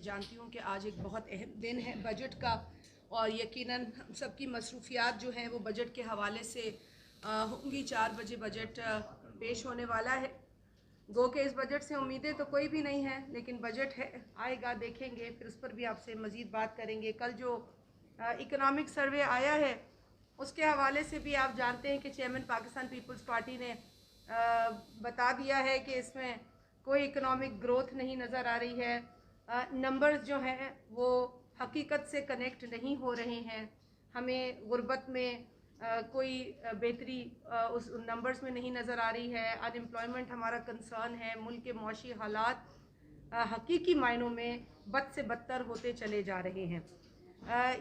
जानती हूँ कि आज एक बहुत अहम दिन है बजट का, और यकीनन हम सबकी मसरूफियात जो हैं वो बजट के हवाले से होंगी। 4 बजे बजट पेश होने वाला है। गो के इस बजट से उम्मीदें तो कोई भी नहीं है, लेकिन बजट है, आएगा, देखेंगे, फिर उस पर भी आपसे मज़ीद बात करेंगे। कल जो इकोनॉमिक सर्वे आया है उसके हवाले से भी आप जानते हैं कि चेयरमैन पाकिस्तान पीपल्स पार्टी ने बता दिया है कि इसमें कोई इकोनॉमिक ग्रोथ नहीं नज़र आ रही है। नंबर्स जो हैं वो हकीकत से कनेक्ट नहीं हो रहे हैं। हमें गुर्बत में कोई बेहतरी उस नंबर्स में नहीं नज़र आ रही है। अनएम्प्लॉयमेंट हमारा कंसर्न है। मुल्क के मौशी हालात हकीकी मायनों में बद से बदतर होते चले जा रहे हैं।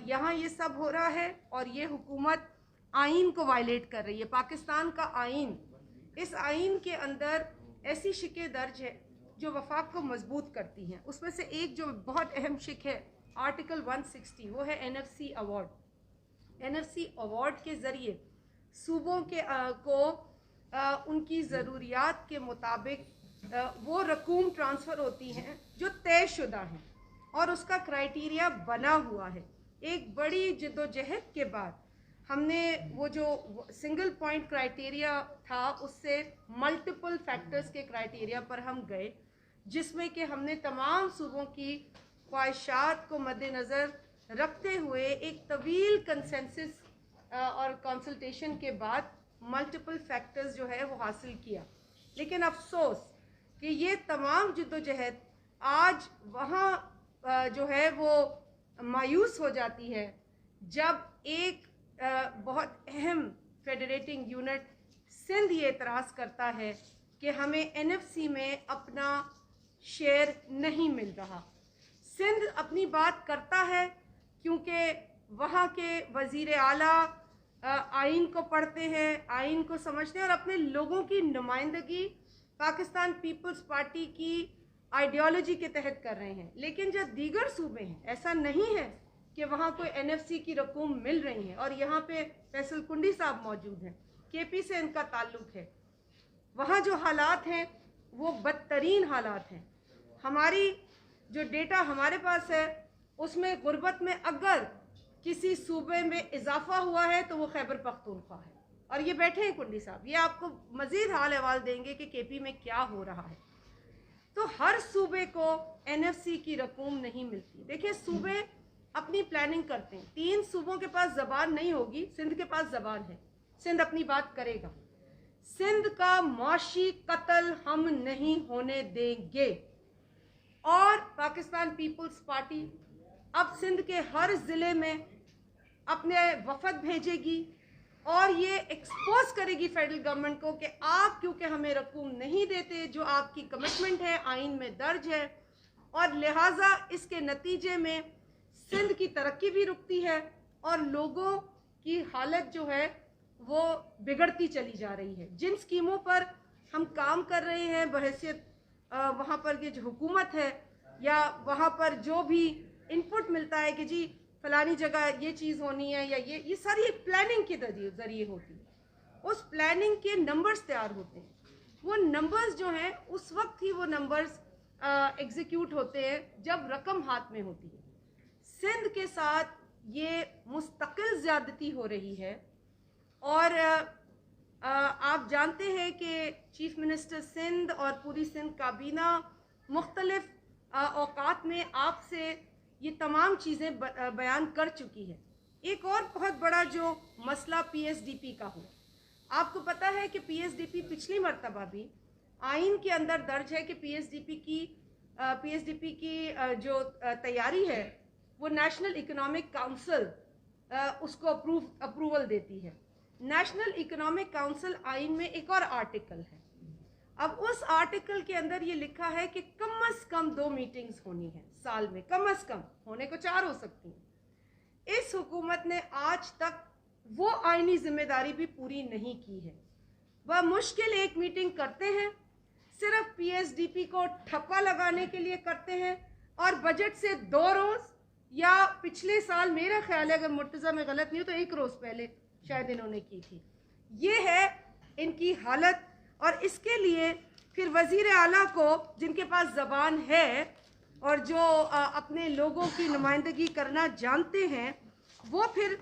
यहाँ ये सब हो रहा है और ये हुकूमत आइन को वायलेट कर रही है। पाकिस्तान का आइन, इस आइन के अंदर ऐसी शिकें दर्ज है जो वफाक को मजबूत करती हैं। उसमें से एक जो बहुत अहम शिक है आर्टिकल 160, वो है NFC अवार्ड। NFC अवार्ड के ज़रिए सूबों के उनकी ज़रूरियात के मुताबिक वो रकूम ट्रांसफ़र होती हैं जो तयशुदा हैं और उसका क्राइटेरिया बना हुआ है। एक बड़ी जद्दोजहद के बाद हमने वो जो सिंगल पॉइंट क्राइटेरिया था उससे मल्टीपल फैक्टर्स के क्राइटेरिया पर हम गए, जिसमें कि हमने तमाम सूबों की ख्वाहिशात को मद्देनज़र रखते हुए एक तवील कंसेंसस और कंसल्टेशन के बाद मल्टीपल फैक्टर्स जो है वो हासिल किया। लेकिन अफसोस कि ये तमाम जद्दोजहद आज वहाँ जो है वो मायूस हो जाती है जब एक बहुत अहम फेडरेटिंग यूनिट सिंध ये एतराज़ करता है कि हमें NFC में अपना शेयर नहीं मिल रहा। सिंध अपनी बात करता है क्योंकि वहाँ के वज़ीर आला आइन को पढ़ते हैं, आइन को समझते हैं और अपने लोगों की नुमाइंदगी पाकिस्तान पीपल्स पार्टी की आइडियोलॉजी के तहत कर रहे हैं। लेकिन जो दीगर सूबे हैं, ऐसा नहीं है कि वहाँ कोई NFC की रकूम मिल रही है। और यहाँ पे फैसल कुंडी साहब मौजूद हैं, KP से इनका ताल्लुक़ है। वहाँ जो हालात हैं वो बदतरीन हालात हैं। हमारी जो डेटा हमारे पास है उसमें गुर्बत में अगर किसी सूबे में इजाफा हुआ है तो वो खैबर पख्तूनख्वा है। और ये बैठे हैं कुंडी साहब, ये आपको मज़ीद हाल अहवाल देंगे कि KP में क्या हो रहा है। तो हर सूबे को NFC की रकूम नहीं मिलती। देखिए, सूबे अपनी प्लानिंग करते हैं। 3 सूबों के पास ज़बान नहीं होगी, सिंध के पास ज़बान है, सिंध अपनी बात करेगा। सिंध का मौशी कत्ल हम नहीं होने देंगे। और पाकिस्तान पीपल्स पार्टी अब सिंध के हर ज़िले में अपने वफद भेजेगी और ये एक्सपोज करेगी फेडरल गवर्नमेंट को कि आप क्योंकि हमें रकूम नहीं देते जो आपकी कमिटमेंट है, आइन में दर्ज है, और लिहाजा इसके नतीजे में सिंध की तरक्की भी रुकती है और लोगों की हालत जो है वो बिगड़ती चली जा रही है। जिन स्कीमों पर हम काम कर रहे हैं बहैसियत वहाँ पर ये जो हुकूमत है या वहाँ पर जो भी इनपुट मिलता है कि जी फलानी जगह ये चीज़ होनी है या ये सारी एक प्लानिंग के ज़रिए होती है। उस प्लानिंग के नंबर्स तैयार होते हैं। वो नंबर्स जो हैं उस वक्त ही वो नंबर्स एग्जीक्यूट होते हैं जब रकम हाथ में होती है। सिंध के साथ ये मुस्तकिल ज़्यादती हो रही है और आप जानते हैं कि चीफ मिनिस्टर सिंध और पूरी सिंध काबीना मुख्तलिफ औकात में आपसे ये तमाम चीज़ें बयान कर चुकी है। एक और बहुत बड़ा जो मसला PSDP का हुआ, आपको पता है कि PSDP पिछली मरतबा भी आइन के अंदर दर्ज है कि PSDP की जो तैयारी है वो नेशनल इकोनॉमिक काउंसिल उसको अप्रूवल देती है। नेशनल इकोनॉमिक काउंसिल आइन में एक और आर्टिकल है। अब उस आर्टिकल के अंदर ये लिखा है कि कम से कम 2 मीटिंग्स होनी है साल में, कम से कम, होने को 4 हो सकती हैं। इस हुकूमत ने आज तक वो आईनी जिम्मेदारी भी पूरी नहीं की है। वह मुश्किल 1 मीटिंग करते हैं, सिर्फ PSDP को ठप्पा लगाने के लिए करते हैं और बजट से 2 रोज़ या पिछले साल मेरा ख्याल है, अगर मुर्तज़ा में गलत नहीं हो तो 1 रोज़ पहले शायद इन्होंने की थी। ये है इनकी हालत। और इसके लिए फिर वज़ीर आला को, जिनके पास ज़बान है और जो अपने लोगों की नुमाइंदगी करना जानते हैं, वो फिर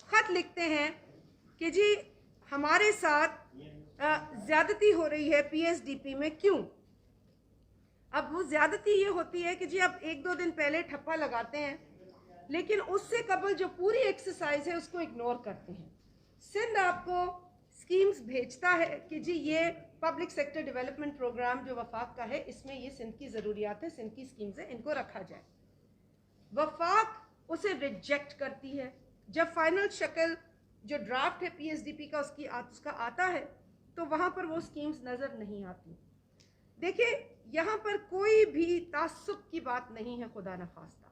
ख़त लिखते हैं कि जी हमारे साथ ज़्यादती हो रही है पीएसडीपी में, क्यों? अब वो ज़्यादती ये होती है कि जी अब 1-2 दिन पहले ठप्पा लगाते हैं, लेकिन उससे कबल जो पूरी एक्सरसाइज है उसको इग्नोर करते हैं। सिंध आपको स्कीम्स भेजता है कि जी ये पब्लिक सेक्टर डेवलपमेंट प्रोग्राम जो वफाक का है, इसमें ये सिंध की ज़रूरियात है, सिंध की स्कीम्स है, इनको रखा जाए। वफाक उसे रिजेक्ट करती है। जब फाइनल शक्ल जो ड्राफ्ट है पीएसडीपी का उसका आता है, तो वहाँ पर वो स्कीम्स नज़र नहीं आती। देखिए, यहाँ पर कोई भी तासुब की बात नहीं है, खुदा न खास्ता।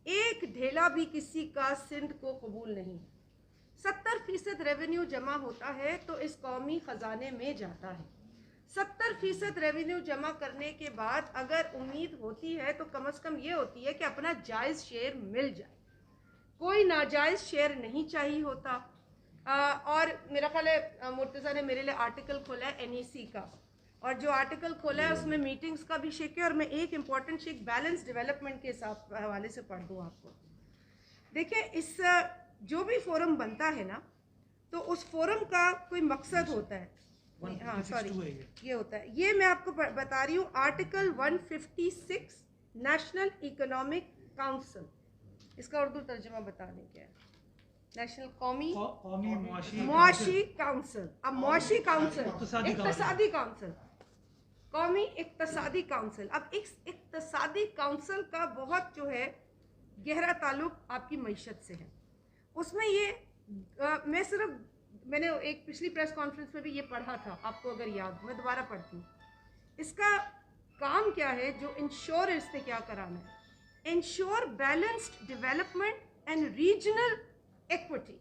एक ढेला भी किसी का सिंध को कबूल नहीं है। 70% रेवेन्यू जमा होता है तो इस कौमी ख़जाने में जाता है। 70% रेवेन्यू जमा करने के बाद अगर उम्मीद होती है तो कम से कम ये होती है कि अपना जायज़ शेयर मिल जाए, कोई नाजायज़ शेयर नहीं चाहिए होता। और मेरा ख्याल है मुर्तज़ा ने मेरे लिए आर्टिकल खोला है NEC का, और जो आर्टिकल खोला है उसमें मीटिंग्स का भी शेक है। और मैं एक इम्पॉर्टेंट शेक बैलेंस डेवलपमेंट के हवाले से पढ़ दूँ आपको। देखिए, इस जो भी फोरम बनता है ना, तो उस फोरम का कोई मकसद होता है। हाँ सॉरी, ये होता है, ये मैं आपको बता रही हूँ। आर्टिकल 156 नेशनल इकोनॉमिक काउंसिल, इसका उर्दू तर्जुमा बता दें क्या है? नेशनल कौमी मुआशी काउंसिल। अब मुआशी काउंसिल, इक्तसादी काउंसिल, कौमी इक्तसादी काउंसिल। अब इस इक्तसादी काउंसिल का बहुत जो है गहरा ताल्लुक आपकी मईशत से है। उसमें ये मैंने एक पिछली प्रेस कॉन्फ्रेंस में भी ये पढ़ा था, आपको अगर याद, मैं दोबारा पढ़ती हूँ। इसका काम क्या है, जो इंश्योर है इसने क्या कराना है? Ensure balanced development and regional equity.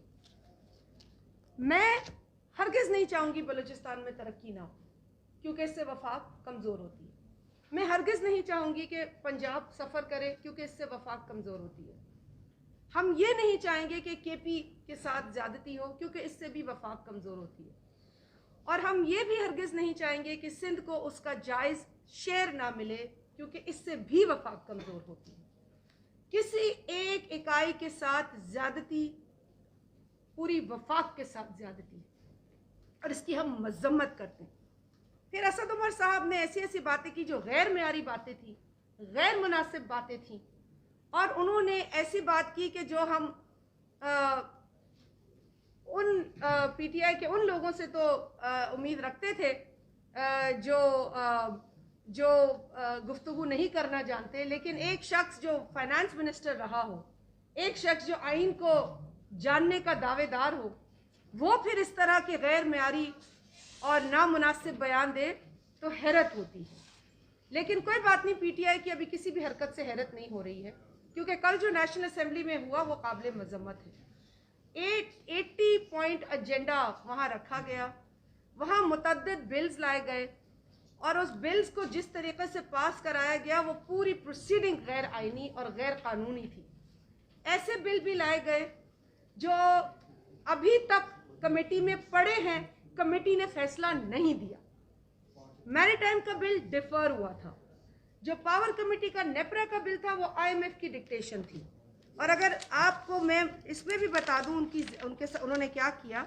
मैं हरगिज़ नहीं चाहूँगी बलूचिस्तान में तरक्की ना हो, क्योंकि इससे वफाक कमज़ोर होती है। मैं हरगिज़ नहीं चाहूँगी कि पंजाब सफ़र करे, क्योंकि इससे वफाक कमज़ोर होती है। हम ये नहीं चाहेंगे कि केपी के साथ ज़्यादती हो, क्योंकि इससे भी वफाक कमज़ोर होती है। और हम ये भी हरगिज़ नहीं चाहेंगे कि सिंध को उसका जायज़ शेयर ना मिले, क्योंकि इससे भी वफाक कमज़ोर होती है। किसी एक इकाई के साथ ज़्यादती पूरी वफाक के साथ ज़्यादती है, और इसकी हम मज़म्मत करते हैं। फिर असद उमर साहब ने ऐसी ऐसी बातें की जो गैर मेयारी बातें थी, गैर मुनासिब बातें थी, और उन्होंने ऐसी बात की कि जो हम उन पीटीआई के उन लोगों से तो उम्मीद रखते थे जो गुफ्तगू नहीं करना जानते। लेकिन एक शख्स जो फाइनेंस मिनिस्टर रहा हो, एक शख्स जो आइन को जानने का दावेदार हो, वो फिर इस तरह के गैर मेयारी और नामुनासिब बयान दे तो हैरत होती है। लेकिन कोई बात नहीं, पीटीआई की अभी किसी भी हरकत से हैरत नहीं हो रही है, क्योंकि कल जो नेशनल असेंबली में हुआ वो काबिल मजम्मत है। 80 पॉइंट एजेंडा वहाँ रखा गया, वहाँ मुतअद्दिद बिल्स लाए गए, और उस बिल्स को जिस तरीके से पास कराया गया वो पूरी प्रोसीडिंग गैर आइनी और गैर कानूनी थी। ऐसे बिल भी लाए गए जो अभी तक कमेटी में पड़े हैं, कमेटी ने फैसला नहीं दिया। मैरीटाइम का बिल डिफर हुआ था, जो पावर कमेटी का नेपरा का बिल था वो IMF की डिक्टेशन थी। और अगर आपको मैं इसमें भी बता दूं उन्होंने क्या किया,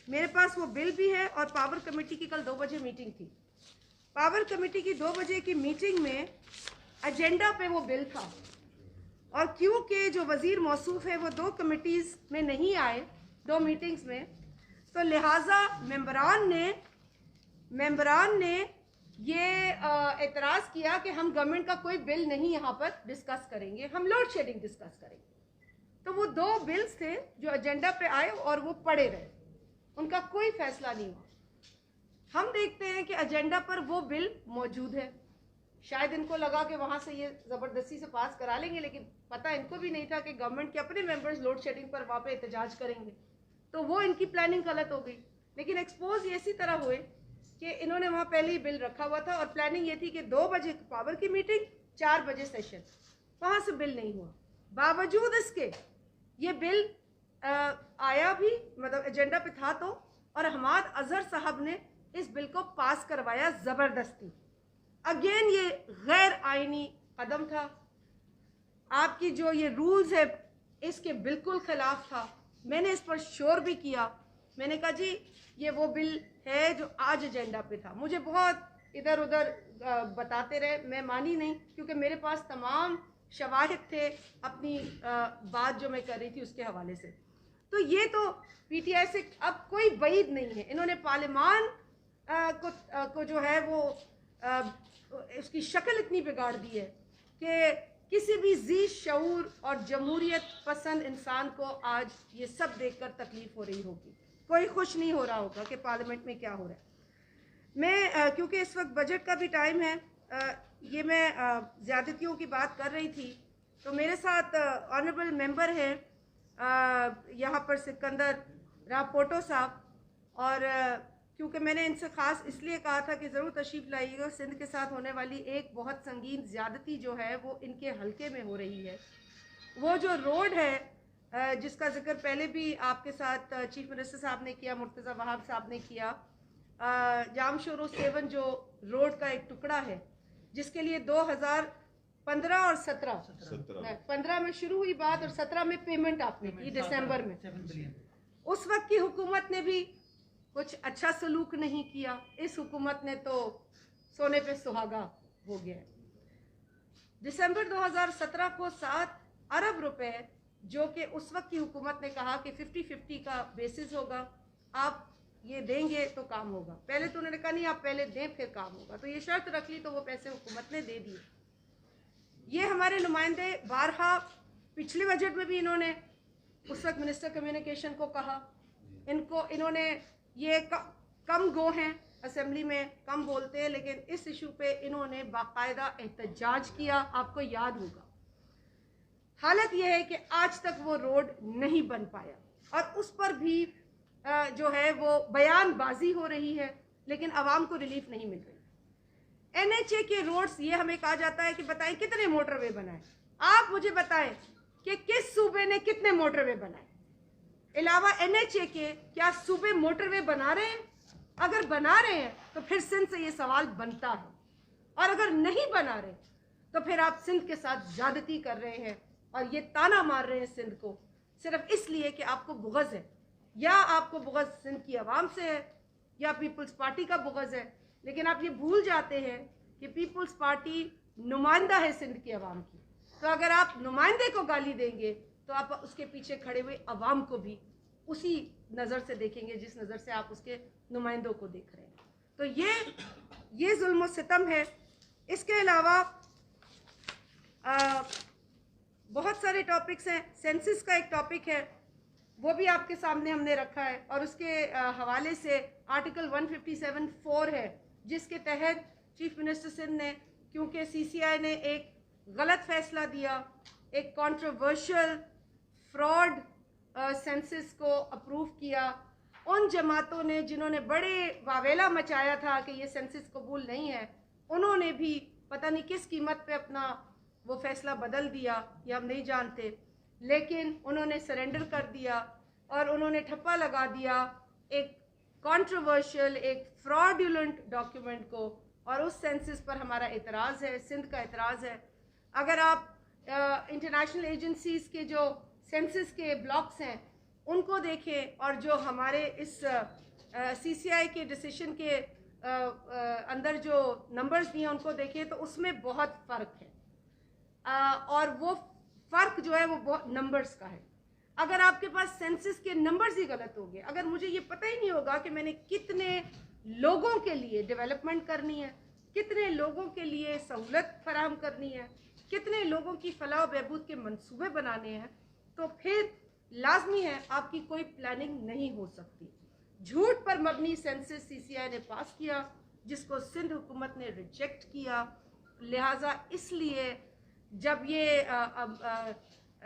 मेरे पास वो बिल भी है, और पावर कमेटी की कल 2 बजे मीटिंग थी। पावर कमेटी की 2 बजे की मीटिंग में एजेंडा पे वो बिल था, और क्योंकि जो वज़ीर मौसूफ है वो 2 कमेटीज़ में नहीं आए, 2 मीटिंग्स में, तो लिहाजा मेंबरान ने ये एतराज़ किया कि हम गवर्नमेंट का कोई बिल नहीं यहाँ पर डिस्कस करेंगे, हम लोड शेडिंग डिस्कस करेंगे। तो वो 2 बिल्स थे जो एजेंडा पे आए और वो पड़े रहे, उनका कोई फैसला नहीं हुआ। हम देखते हैं कि एजेंडा पर वो बिल मौजूद है, शायद इनको लगा कि वहाँ से ये ज़बरदस्ती से पास करा लेंगे, लेकिन पता इनको भी नहीं था कि गवर्नमेंट के अपने मेंबर्स लोड शेडिंग पर वहाँ पे एहतजाज करेंगे, तो वो इनकी प्लानिंग गलत हो गई। लेकिन एक्सपोज ये इसी तरह हुए कि इन्होंने वहाँ पहले ही बिल रखा हुआ था, और प्लानिंग ये थी कि 2 बजे पावर की मीटिंग, 4 बजे सेशन, वहाँ से बिल नहीं हुआ। बावजूद इसके ये बिल आया भी, मतलब एजेंडा पे था तो, और हमाद अजहर साहब ने इस बिल को पास करवाया ज़बरदस्ती। अगेन ये गैर आइनी अदम था, आपकी जो ये रूल्स है इसके बिल्कुल ख़िलाफ़ था। मैंने इस पर शोर भी किया, मैंने कहा जी ये वो बिल है जो आज एजेंडा पे था। मुझे बहुत इधर उधर बताते रहे, मैं मानी नहीं, क्योंकि मेरे पास तमाम शवाहिद थे अपनी बात जो मैं कर रही थी उसके हवाले से। तो ये तो पीटीआई से अब कोई बईद नहीं है। इन्होंने पार्लियामान को जो है वो उसकी शक्ल इतनी बिगाड़ दी है कि किसी भी जी शऊर और जमहूरियत पसंद इंसान को आज ये सब देखकर तकलीफ हो रही होगी। कोई खुश नहीं हो रहा होगा कि पार्लियामेंट में क्या हो रहा है। मैं क्योंकि इस वक्त बजट का भी टाइम है, ये मैं ज़्यादतियों की बात कर रही थी, तो मेरे साथ ऑनरेबल मेंबर हैं यहाँ पर सिकंदर रापोटो साहब, और क्योंकि मैंने इनसे ख़ास इसलिए कहा था कि ज़रूर तशरीफ़ लाइएगा, सिंध के साथ होने वाली एक बहुत संगीन ज़्यादती जो है वो इनके हलके में हो रही है। वो जो रोड है जिसका जिक्र पहले भी आपके साथ चीफ मिनिस्टर साहब ने किया, मुर्तज़ा वहाब साहब ने किया, जामशोरो सेवन जो रोड का एक टुकड़ा है जिसके लिए 2015 और 15 में शुरू हुई बात और 17 में पेमेंट आपने की दिसंबर में। उस वक्त की हुकूमत ने भी कुछ अच्छा सलूक नहीं किया, इस हुकूमत ने तो सोने पे सुहागा हो गया। दिसंबर 2017 को 7 अरब रुपए जो कि उस वक्त की हुकूमत ने कहा कि 50-50 का बेसिस होगा, आप ये देंगे तो काम होगा। पहले तो उन्होंने कहा नहीं आप पहले दें फिर काम होगा, तो ये शर्त रख ली, तो वो पैसे हुकूमत ने दे दिए। ये हमारे नुमाइंदे बारहा पिछले बजट में भी इन्होंने उस वक्त मिनिस्टर कम्युनिकेशन को कहा, इन्होंने ये कम गो हैं, असेंबली में कम बोलते हैं, लेकिन इस इशू पे इन्होंने बाकायदा एहतजाज किया, आपको याद होगा। हालत यह है कि आज तक वो रोड नहीं बन पाया और उस पर भी जो है वो बयानबाजी हो रही है, लेकिन आवाम को रिलीफ नहीं मिल रही। NHA के रोड्स, ये हमें कहा जाता है कि बताएं कितने मोटरवे बनाए, आप मुझे बताएं कि किस सूबे ने कितने मोटरवे बनाए अलावा NHA के? क्या सूबे मोटरवे बना रहे हैं? अगर बना रहे हैं तो फिर सिंध से ये सवाल बनता है, और अगर नहीं बना रहे तो फिर आप सिंध के साथ ज्यादती कर रहे हैं और ये ताना मार रहे हैं सिंध को सिर्फ इसलिए कि आपको बुग़ज़ है, या आपको बुग़ज़ सिंध की आवाम से है या पीपल्स पार्टी का बुग़ज़ है। लेकिन आप ये भूल जाते हैं कि पीपल्स पार्टी नुमाइंदा है सिंध की आवाम की, तो अगर आप नुमाइंदे को गाली देंगे तो आप उसके पीछे खड़े हुए अवाम को भी उसी नज़र से देखेंगे जिस नज़र से आप उसके नुमाइंदों को देख रहे हैं। तो ये जुल्म सितम है। इसके अलावा बहुत सारे टॉपिक्स हैं। सेंसस का एक टॉपिक है, वो भी आपके सामने हमने रखा है, और उसके हवाले से आर्टिकल 157(4) है जिसके तहत चीफ मिनिस्टर सिंध ने, क्योंकि CCI ने एक गलत फैसला दिया, एक कंट्रोवर्शियल फ्रॉड सेंसस को अप्रूव किया, उन जमातों ने जिन्होंने बड़े वावेला मचाया था कि ये सेंसस कबूल नहीं है, उन्होंने भी पता नहीं किस कीमत पे अपना वो फैसला बदल दिया, ये हम नहीं जानते, लेकिन उन्होंने सरेंडर कर दिया और उन्होंने ठप्पा लगा दिया एक कंट्रोवर्शियल, एक फ्रॉडुलेंट डॉक्यूमेंट को, और उस सेंसस पर हमारा एतराज़ है, सिंध का एतराज़ है। अगर आप इंटरनेशनल एजेंसीज़ के जो सेंसस के ब्लॉक्स हैं उनको देखें और जो हमारे इस CCI के डिसीजन के अंदर जो नंबर्स दिए उनको देखें तो उसमें बहुत फ़र्क है, और वो फ़र्क जो है वो बहुत नंबर्स का है। अगर आपके पास सेंसस के नंबर्स ही गलत हो गए, अगर मुझे ये पता ही नहीं होगा कि मैंने कितने लोगों के लिए डेवलपमेंट करनी है, कितने लोगों के लिए सहूलत फराहम करनी है, कितने लोगों की फलाह बहबूद के मंसूबे बनाने हैं, तो फिर लाजमी है आपकी कोई प्लानिंग नहीं हो सकती। झूठ पर मबनी सेंसस CCI ने पास किया जिसको सिंध हुकूमत ने रिजेक्ट किया। लिहाजा इसलिए जब ये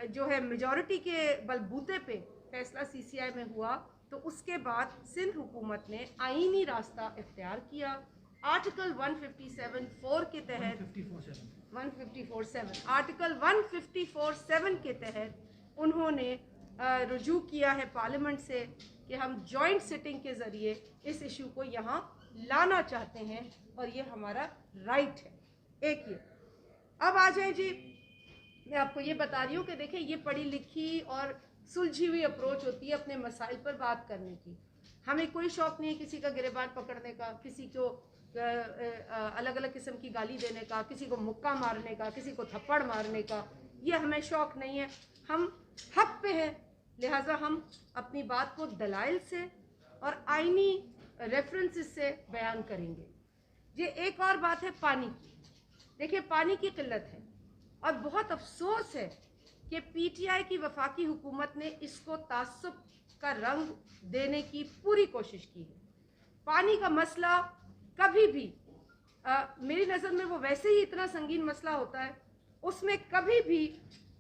जो है मेजॉरिटी के बलबूते पे फैसला CCI में हुआ तो उसके बाद सिंध हुकूमत ने आईनी रास्ता इख्तियार किया। आर्टिकल 157(4) के तहत 154(7) आर्टिकल 154(7) के तहत उन्होंने रुजू किया है पार्लियामेंट से कि हम जॉइंट सिटिंग के ज़रिए इस इशू को यहाँ लाना चाहते हैं और ये हमारा राइट है। एक ये अब आ जाए जी, मैं आपको ये बता रही हूँ कि देखें, ये पढ़ी लिखी और सुलझी हुई अप्रोच होती है अपने मसाइल पर बात करने की। हमें कोई शौक़ नहीं है किसी का गिरबान पकड़ने का, किसी को अलग अलग किस्म की गाली देने का, किसी को मुक्का मारने का, किसी को थप्पड़ मारने का, ये हमें शौक़ नहीं है। हम हक पे हैं, लिहाजा हम अपनी बात को दलाइल से और आईनी रेफरेंसेस से बयान करेंगे। ये एक और बात है पानी की। देखिए, पानी की किल्लत है और बहुत अफसोस है कि पीटीआई की वफाकी हुकूमत ने इसको तासुब का रंग देने की पूरी कोशिश की है। पानी का मसला कभी भी मेरी नज़र में वो वैसे ही इतना संगीन मसला होता है, उसमें कभी भी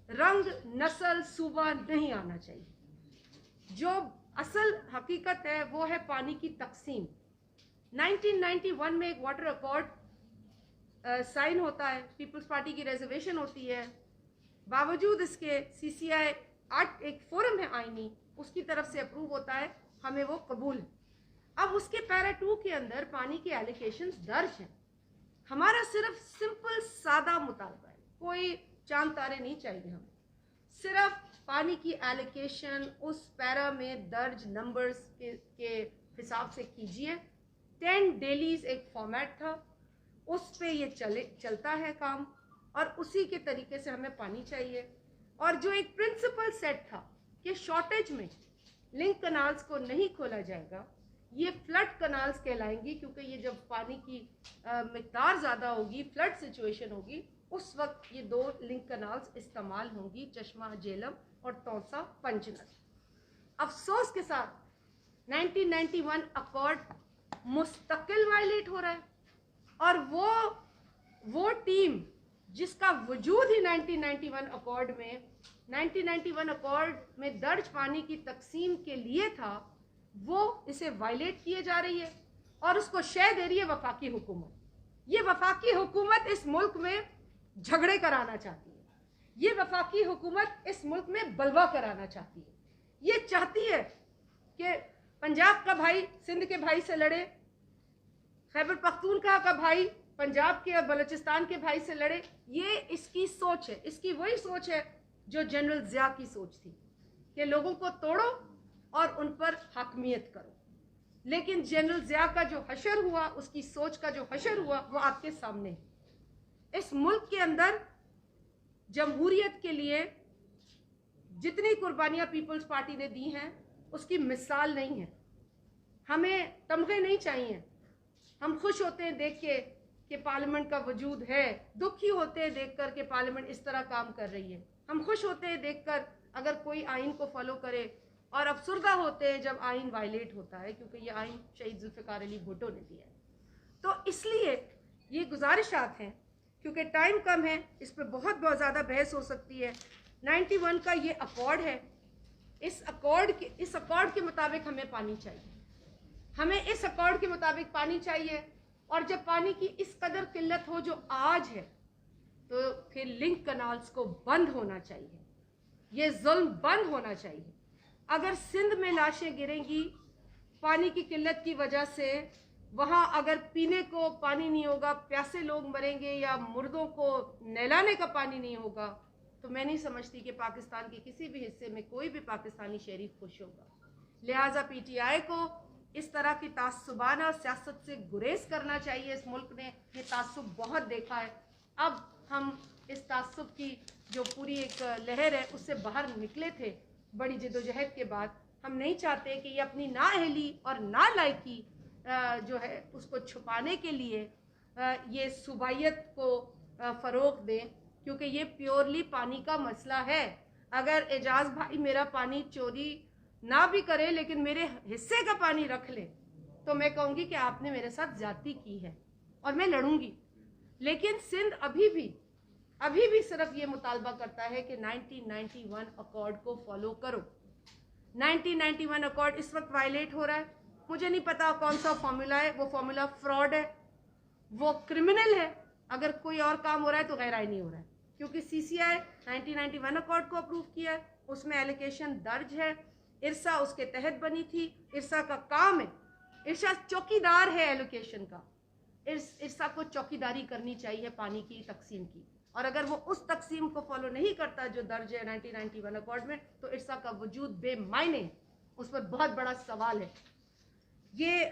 रंग, नस्ल, सूबा नहीं आना चाहिए। जो असल हकीकत है वो है पानी की तकसीम। 1991 में एक वाटर अकॉर्ड साइन होता है, पीपल्स पार्टी की रिजर्वेशन होती है, बावजूद इसके सीसीआई एक फोरम है आईनी, उसकी तरफ से अप्रूव होता है, हमें वो कबूल है। अब उसके पैरा 2 के अंदर पानी के एलोकेशंस दर्ज हैं। हमारा सिर्फ सिंपल सादा मुतालबा है, कोई चांद तारे नहीं चाहिए हमें, सिर्फ पानी की एलोकेशन उस पैरा में दर्ज नंबर्स के हिसाब से कीजिए। 10 डेलीज एक फॉर्मेट था, उस पे ये चलता है काम और उसी के तरीके से हमें पानी चाहिए। और जो एक प्रिंसिपल सेट था कि शॉर्टेज में लिंक कनाल्स को नहीं खोला जाएगा, ये फ्लड कनाल्स कहलाएंगी, क्योंकि ये जब पानी की मिकदार ज़्यादा होगी, फ्लड सिचुएशन होगी, उस वक्त ये 2 लिंक कनाल्स इस्तेमाल होंगी, चश्मा जेलम और तौसा पंचनद। अफसोस के साथ 1991 अकॉर्ड मुस्तकिल वायलेट हो रहा है और वो टीम जिसका वजूद ही 1991 अकॉर्ड में दर्ज पानी की तकसीम के लिए था, वो इसे वायलेट किए जा रही है और उसको शय दे रही है वफाकी हुकूमत। ये वफाकी हुकूमत इस मुल्क में झगड़े कराना चाहती है, ये वफाकी हुकूमत इस मुल्क में बलवा कराना चाहती है। ये चाहती है कि पंजाब का भाई सिंध के भाई से लड़े, खैबर पख्तूनख्वा का भाई पंजाब के और बलूचिस्तान के भाई से लड़े। ये इसकी सोच है, इसकी वही सोच है जो जनरल ज़िया की सोच थी कि लोगों को तोड़ो और उन पर हाकमियत करो। लेकिन जनरल ज़िया का जो हशर हुआ, उसकी सोच का जो हशर हुआ, वो आपके सामने है। इस मुल्क के अंदर जमहूरियत के लिए जितनी कुर्बानियाँ पीपल्स पार्टी ने दी हैं, उसकी मिसाल नहीं है। हमें तमगे नहीं चाहिए। हम खुश होते हैं देख के कि पार्लियामेंट का वजूद है, दुखी होते हैं देखकर कि पार्लियामेंट इस तरह काम कर रही है। हम खुश होते हैं देखकर अगर कोई आइन को फॉलो करे और अफसुर्दा होते हैं जब आइन वायलेट होता है, क्योंकि ये आइन शहीद जुल्फ़िकार अली भुट्टो ने दिया है। तो इसलिए ये गुजारिशात हैं, क्योंकि टाइम कम है, इस पर बहुत ज़्यादा बहस हो सकती है। 91 का ये अकॉर्ड है, इस अकॉर्ड के मुताबिक हमें पानी चाहिए, हमें इस अकॉर्ड के मुताबिक पानी चाहिए। और जब पानी की इस कदर किल्लत हो जो आज है, तो फिर लिंक कनाल्स को बंद होना चाहिए, ये जुल्म बंद होना चाहिए। अगर सिंध में लाशें गिरेंगी पानी की किल्लत की वजह से, वहाँ अगर पीने को पानी नहीं होगा, प्यासे लोग मरेंगे या मुर्दों को नहलाने का पानी नहीं होगा, तो मैं नहीं समझती कि पाकिस्तान के किसी भी हिस्से में कोई भी पाकिस्तानी शहरी खुश होगा। लिहाजा पीटीआई को इस तरह की तासुबाना सियासत से गुरेज करना चाहिए। इस मुल्क ने ये तासुब बहुत देखा है। अब हम इस तासुब की जो पूरी एक लहर है उससे बाहर निकले थे बड़ी जद्दोजहद के बाद। हम नहीं चाहते कि ये अपनी नाअहली और नालायकी जो है उसको छुपाने के लिए ये सूबाइयत को फ़रोग़ दें, क्योंकि ये प्योरली पानी का मसला है। अगर एजाज भाई मेरा पानी चोरी ना भी करे लेकिन मेरे हिस्से का पानी रख ले, तो मैं कहूँगी कि आपने मेरे साथ ज्यादती की है और मैं लड़ूंगी। लेकिन सिंध अभी भी सिर्फ ये मुतालबा करता है कि 1991 अकॉर्ड को फॉलो करो। 1991 अकॉर्ड इस वक्त वायलेट हो रहा है। मुझे नहीं पता कौन सा फॉर्मूला है, वो फॉर्मूला फ्रॉड है, वो क्रिमिनल है। अगर कोई और काम हो रहा है तो गैर आईनी हो रहा है, क्योंकि सीसीआई 1991 अकॉर्ड को अप्रूव किया है, उसमें एलोकेशन दर्ज है। इरसा उसके तहत बनी थी, इरसा का काम है, इरसा चौकीदार है एलोकेशन का। इरसा को चौकीदारी करनी चाहिए पानी की तकसीम की, और अगर वो उस तकसीम को फॉलो नहीं करता जो दर्ज है 1991 अकॉर्ड में, तो इर्सा का वजूद बेमायने, उस पर बहुत बड़ा सवाल है। ये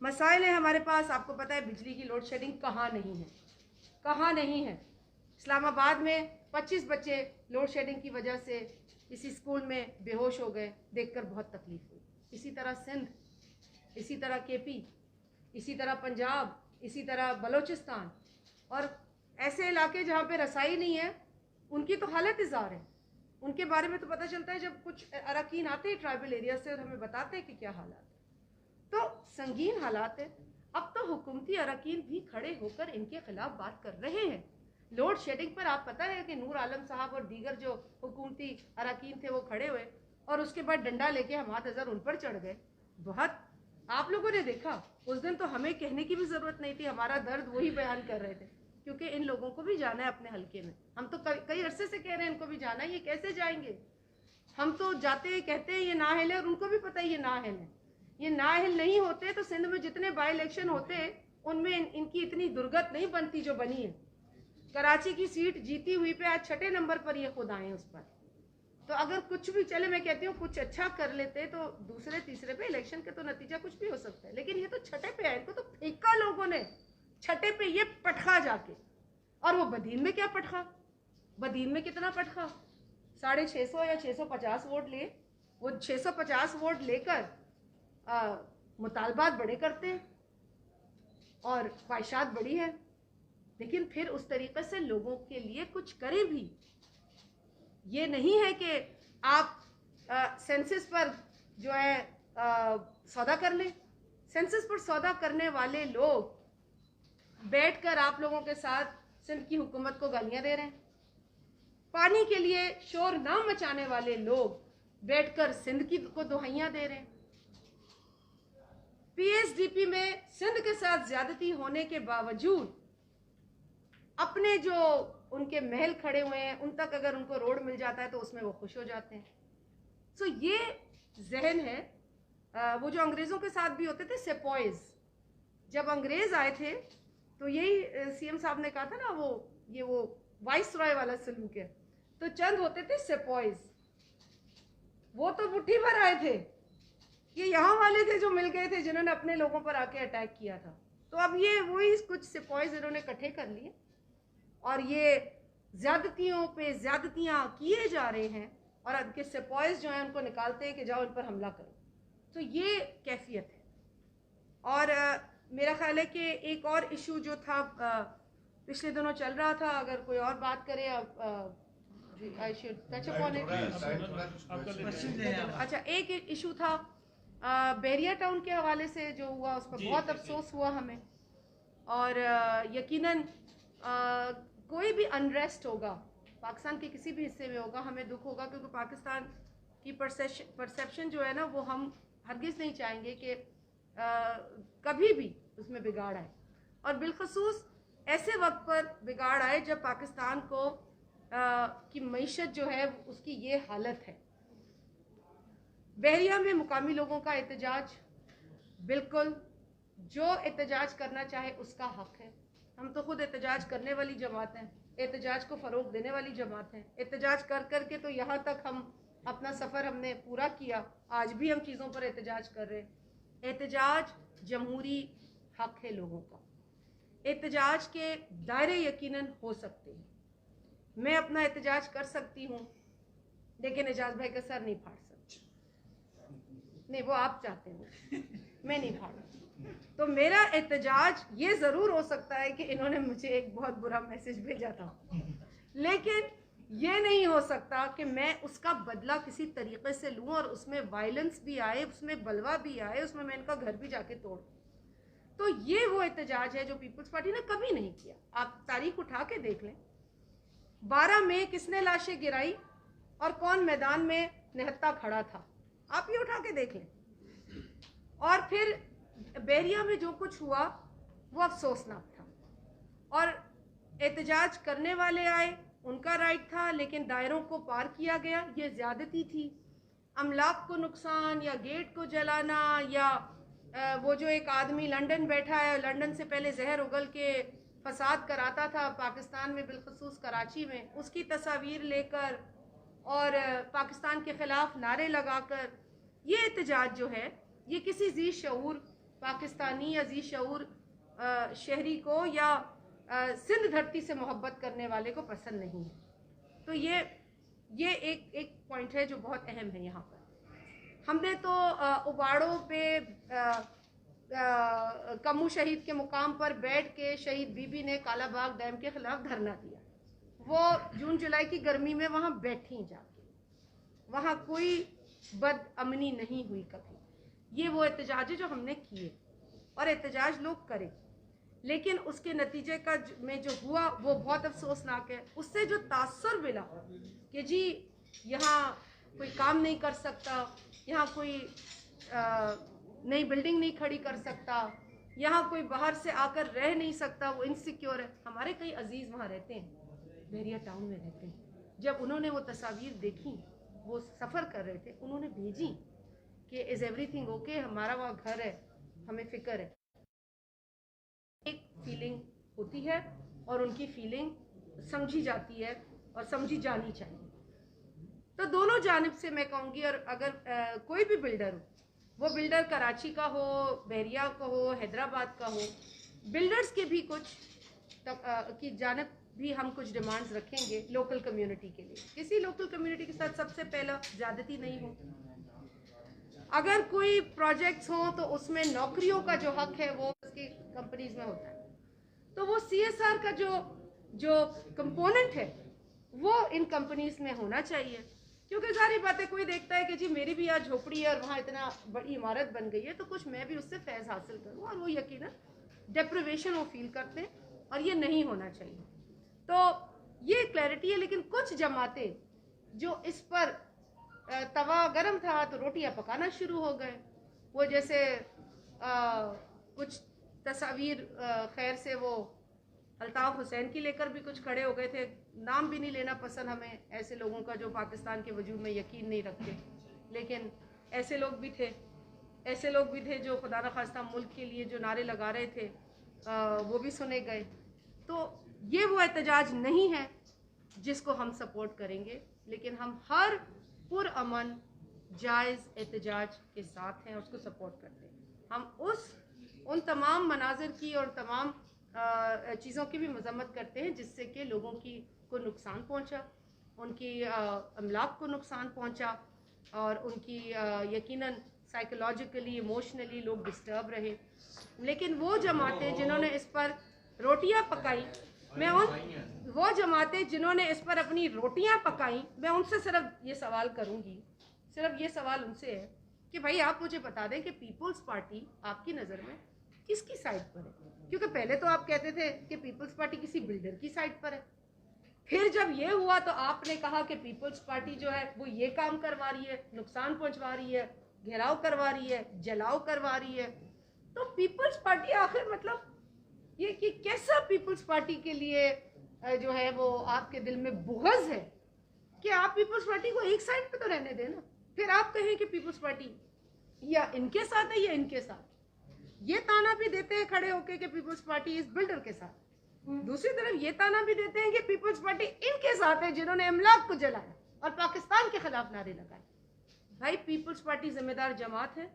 मसाइल है हमारे पास। आपको पता है बिजली की लोड शेडिंग कहाँ नहीं है, कहाँ नहीं है। इस्लामाबाद में 25 बच्चे लोड शेडिंग की वजह से इसी स्कूल में बेहोश हो गए, देखकर बहुत तकलीफ हुई। इसी तरह सिंध, इसी तरह केपी, इसी तरह पंजाब, इसी तरह बलोचिस्तान और ऐसे इलाके जहाँ पे रसाई नहीं है, उनकी तो हालत इज़ार है। उनके बारे में तो पता चलता है जब कुछ अरकान आते हैं ट्राइबल एरिया से और हमें बताते हैं कि क्या हालात है। तो संगीन हालात है। अब तो हुकूमती अरकान भी खड़े होकर इनके खिलाफ बात कर रहे हैं। लोड शेडिंग पर आप पता है कि नूर आलम साहब और दीगर जो हुकूमती अरकान थे वो खड़े हुए और उसके बाद डंडा लेके हमाद अजहर उन पर चढ़ गए। बहुत आप लोगों ने देखा उस दिन, तो हमें कहने की भी ज़रूरत नहीं थी, हमारा दर्द वही बयान कर रहे थे, क्योंकि इन लोगों को भी जाना है अपने हलके में। हम तो कई अरसे से कह रहे हैं इनको भी जाना है, ये कैसे जाएंगे? हम तो जाते हैं, कहते हैं ये नाअहल है और उनको भी पता है ये नाअहल है। ये नाअहल नहीं होते तो सिंध में जितने बाई इलेक्शन होते उनमें इनकी इतनी दुर्गत नहीं बनती जो बनी है। कराची की सीट जीती हुई पे आज 6ठे नंबर पर ये खुद आए उस पर। तो अगर कुछ भी चले, मैं कहती हूँ कुछ अच्छा कर लेते तो दूसरे तीसरे पे इलेक्शन के तो नतीजा कुछ भी हो सकता है, लेकिन ये तो 6ठे पे आए, इनको तो फेंका लोगों ने 6ठे पे ये पटखा जाके। और वो बदीन में क्या पटखा, बदीन में कितना पटखा, 650 या 650 वोट ले, वो 650 वोट लेकर मुतालबात बड़े करते हैं और ख्वाहिशात बड़ी है, लेकिन फिर उस तरीके से लोगों के लिए कुछ करें भी। ये नहीं है कि आप सेंसस पर जो है सौदा कर लें। सेंसस पर सौदा करने वाले लोग बैठकर आप लोगों के साथ सिंध की हुकूमत को गालियां दे रहे हैं। पानी के लिए शोर ना मचाने वाले लोग बैठकर सिंध की को दुहाइयां दे रहे हैं। पीएसडीपी में सिंध के साथ ज्यादती होने के बावजूद अपने जो उनके महल खड़े हुए हैं उन तक अगर उनको रोड मिल जाता है तो उसमें वो खुश हो जाते हैं। सो ये जहन है। वो जो अंग्रेज़ों के साथ भी होते थे सेपॉइज, जब अंग्रेज़ आए थे तो यही सीएम साहब ने कहा था ना, वो वाइस रॉय वाला सलूक है। तो चंद होते थे सेपॉइज, वो तो मुट्ठी भर आए थे। ये यहाँ वाले थे जो मिल गए थे जिन्होंने अपने लोगों पर आके अटैक किया था। तो अब ये वही कुछ सेपॉइज इन्होंने इकट्ठे कर लिए और ये ज्यादतियों पे ज्यादतियाँ किए जा रहे हैं और उनके सेपॉइज जो हैं उनको निकालते हैं कि जाओ इन पर हमला करो। तो ये कैफियत है। और मेरा ख्याल है कि एक और इशू जो था पिछले दिनों चल रहा था, अगर कोई और बात करे I should touch upon it. अच्छा, एक इशू था बहरिया टाउन के हवाले से जो हुआ, उस पर बहुत अफसोस हुआ हमें। और यकीनन कोई भी अनरेस्ट होगा पाकिस्तान के किसी भी हिस्से में होगा, हमें दुख होगा, क्योंकि पाकिस्तान की परसेप्शन जो है ना वो हम हरगिज़ नहीं चाहेंगे कि कभी भी उसमें बिगाड़ आए, और बिलखसूस ऐसे वक्त पर बिगाड़ आए जब पाकिस्तान को की मईशत जो है उसकी ये हालत है। बहरिया में मुकामी लोगों का एहतजाज, बिल्कुल जो एहतजाज करना चाहे उसका हक है। हम तो खुद एहतजाज करने वाली जमात हैं, एहतजाज को फ़रोग देने वाली जमात हैं। एहतजाज कर कर के तो यहाँ तक हम अपना सफ़र हमने पूरा किया, आज भी हम चीज़ों पर एहतजाज कर रहे हैं। एहतजाज जमहूरी हक है लोगों का। एहतजाज के दायरे यकीनन हो सकते हैं। मैं अपना एहतजाज कर सकती हूँ, लेकिन एजाज भाई का सर नहीं फाड़ सकती। नहीं, वो आप चाहते हैं, मैं नहीं फाड़। तो मेरा एहतजाज ये ज़रूर हो सकता है कि इन्होंने मुझे एक बहुत बुरा मैसेज भेजा था, लेकिन ये नहीं हो सकता कि मैं उसका बदला किसी तरीके से लूँ और उसमें वायलेंस भी आए, उसमें बलवा भी आए, उसमें मैं इनका घर भी जाके तोड़। तो ये वो एहतजाज है जो पीपल्स पार्टी ने कभी नहीं किया। आप तारीख उठा के देख लें, 12 में किसने लाशें गिराई और कौन मैदान में निहत्ता खड़ा था, आप ये उठा के देख लें। और फिर बहरिया में जो कुछ हुआ वो अफसोसनाक था, और एहतजाज करने वाले आए, उनका राइट था, लेकिन दायरों को पार किया गया। ये ज़्यादती थी। अमलाक को नुकसान या गेट को जलाना, या वो जो एक आदमी लंदन बैठा है, लंदन से पहले जहर उगल के फसाद कराता था पाकिस्तान में, बिलखसूस कराची में, उसकी तस्वीर लेकर और पाकिस्तान के ख़िलाफ़ नारे लगाकर ये एहतजाज जो है, ये किसी जी शऊर पाकिस्तानी या जी शऊर शहरी को या सिंध धरती से मोहब्बत करने वाले को पसंद नहीं है। तो ये एक पॉइंट है जो बहुत अहम है। यहाँ पर हमने तो उबाड़ों पे कमू शहीद के मुकाम पर बैठ के शहीद बीबी ने कालाबाग डैम के खिलाफ धरना दिया। वो जून जुलाई की गर्मी में वहाँ बैठी जाके, वहाँ कोई बदअमनी नहीं हुई कभी। ये वो एहतजाज जो हमने किए और एहतजाज लोग करें, लेकिन उसके नतीजे का में जो हुआ वो बहुत अफसोसनाक है। उससे जो तासुर मिला कि जी यहाँ कोई काम नहीं कर सकता, यहाँ कोई नई बिल्डिंग नहीं खड़ी कर सकता, यहाँ कोई बाहर से आकर रह नहीं सकता, वो इनसिक्योर है। हमारे कई अजीज़ वहाँ रहते हैं, बहरिया टाउन में रहते हैं। जब उन्होंने वो तस्वीर देखी, वो सफ़र कर रहे थे, उन्होंने भेजी कि इज़ एवरीथिंग ओके, हमारा वहाँ घर है, हमें फ़िक्र है। एक फीलिंग होती है और उनकी फीलिंग समझी जाती है और समझी जानी चाहिए। तो दोनों जानिब से मैं कहूँगी, और अगर कोई भी बिल्डर हो, वो बिल्डर कराची का हो, बहरिया का हो, हैदराबाद का हो, बिल्डर्स के भी कुछ की जानिब भी हम कुछ डिमांड्स रखेंगे लोकल कम्युनिटी के लिए। किसी लोकल कम्युनिटी के साथ सबसे पहला ज़्यादती नहीं हो। अगर कोई प्रोजेक्ट्स हों तो उसमें नौकरियों का जो हक है वो उसकी कंपनीज में होता है, तो वो CSR का जो कंपोनेंट है वो इन कंपनीज में होना चाहिए। क्योंकि सारी बातें, कोई देखता है कि जी मेरी भी यहाँ झोपड़ी है और वहाँ इतना बड़ी इमारत बन गई है, तो कुछ मैं भी उससे फैज़ हासिल करूँ, और वो यकीनन डिप्रिवेशन वो फील करते हैं, और ये नहीं होना चाहिए। तो ये क्लैरिटी है। लेकिन कुछ जमातें जो इस पर तवा गर्म था तो रोटियां पकाना शुरू हो गए। वो जैसे कुछ तस्वीर खैर से वो अल्ताफ़ हुसैन की लेकर भी कुछ खड़े हो गए थे। नाम भी नहीं लेना पसंद हमें ऐसे लोगों का जो पाकिस्तान के वजूद में यकीन नहीं रखते, लेकिन ऐसे लोग भी थे जो खुदा न खास्ता मुल्क के लिए जो नारे लगा रहे थे, वो भी सुने गए। तो ये वो एहतजाज नहीं है जिसको हम सपोर्ट करेंगे, लेकिन हम हर पुरअमन जायज़ एहतजाज के साथ हैं, उसको सपोर्ट करते हैं। हम उन तमाम मनाजिर की और तमाम चीज़ों की भी मजम्मत करते हैं जिससे कि लोगों को नुकसान पहुंचा, उनकी अमलाक को नुकसान पहुंचा, और उनकी यकीनन साइकोलॉजिकली, इमोशनली लोग डिस्टर्ब रहे। लेकिन वो जमातें जिन्होंने इस पर रोटियां पकाई, वो जमातें जिन्होंने इस पर अपनी रोटियां पकाई, मैं उनसे सिर्फ ये सवाल करूंगी, सिर्फ ये सवाल उनसे है कि भाई आप मुझे बता दें कि पीपल्स पार्टी आपकी नज़र में किसकी साइड पर है? क्योंकि पहले तो आप कहते थे कि पीपल्स पार्टी किसी बिल्डर की साइड पर है, फिर जब ये हुआ तो आपने कहा कि पीपल्स पार्टी जो है वो ये काम करवा रही है, नुकसान पहुंचवा रही है, घेराव करवा रही है, जलाव करवा रही है। तो पीपल्स पार्टी आखिर मतलब ये कि कैसा पीपल्स पार्टी के लिए जो है वो आपके दिल में बुग़्ज़ है कि आप पीपल्स पार्टी को एक साइड पे तो रहने दें ना। फिर आप कहें कि पीपल्स पार्टी या इनके साथ है या इनके साथ, ये ताना भी देते हैं खड़े होके कि पीपल्स पार्टी इस बिल्डर के साथ, दूसरी तरफ ये ताना भी देते हैं कि पीपल्स पार्टी इनके साथ है जिन्होंने अमलाक को जलाया और पाकिस्तान के खिलाफ नारे लगाए। भाई पीपल्स पार्टी जिम्मेदार जमात है।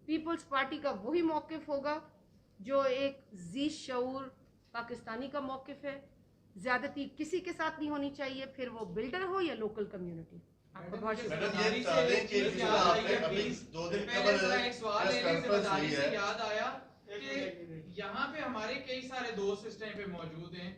पीपल्स पार्टी का वही मौक़िफ़ होगा जो एक जी शऊर पाकिस्तानी का मौक़िफ़ है। ज़्यादती किसी के साथ नहीं होनी चाहिए, फिर वो बिल्डर हो या लोकल कम्युनिटी। आपको बहुत याद आया कि यहाँ पे हमारे कई सारे दोस्त इस टाइम पे मौजूद हैं।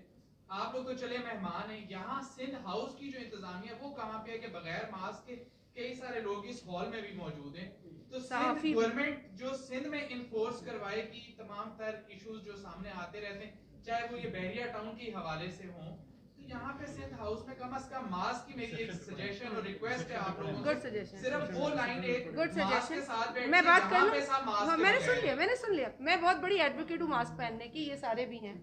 आप लोग तो चले मेहमान हैं। यहाँ सिंध हाउस की जो इंतजामिया वो कहाँ पे है कि बगैर मास्क के कई सारे लोग इस हॉल में भी मौजूद हैं। तो गवर्नमेंट जो सिंध में इन्फोर्स करवाएगी तमाम तर इश्यूज जो सामने आते रहते हैं, चाहे वो ये बहरिया टाउन के हवाले से हों, तो यहाँ पे सिंध हाउस में कम से कम मास्क की मेरी एक सजेशन और रिक्वेस्ट है आप लोगों से, सिर्फ वो लाइन एक मास्क के साथ बैठ मैं बात कर लूं। मैंने सुन लिया। मैं बहुत बड़ी एडवोकेट हूँ मास्क पहनने की, ये सारे भी हैं।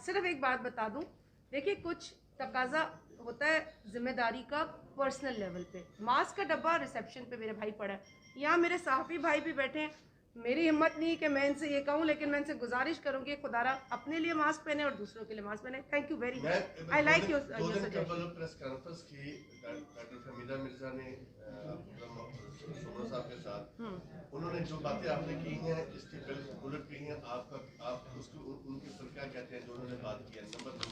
सिर्फ एक बात बता दूं, देखिए कुछ तकाजा होता है जिम्मेदारी का पर्सनल लेवल पे। मास्क का डब्बा रिसेप्शन पे मेरे भाई पड़ा है, यहाँ मेरे सहाफ़ी भाई भी बैठे हैं, मेरी हिम्मत नहीं कि मैं इनसे ये कहूँ, लेकिन मैं इनसे गुजारिश करूँगी खुदारा अपने लिए मास्क पहने और दूसरों के लिए मास्क पहने। Thank you very much, I like your suggestion. Press conference की डॉक्टर फमीदा मिर्जा ने सोना साहब के साथ, उन्होंने जो बातें आपने की हैं इसके उलट की हैं, आप उसको उनके ऊपर क्या कहते हैं जो उन्होंने बात की है? नंबर 2,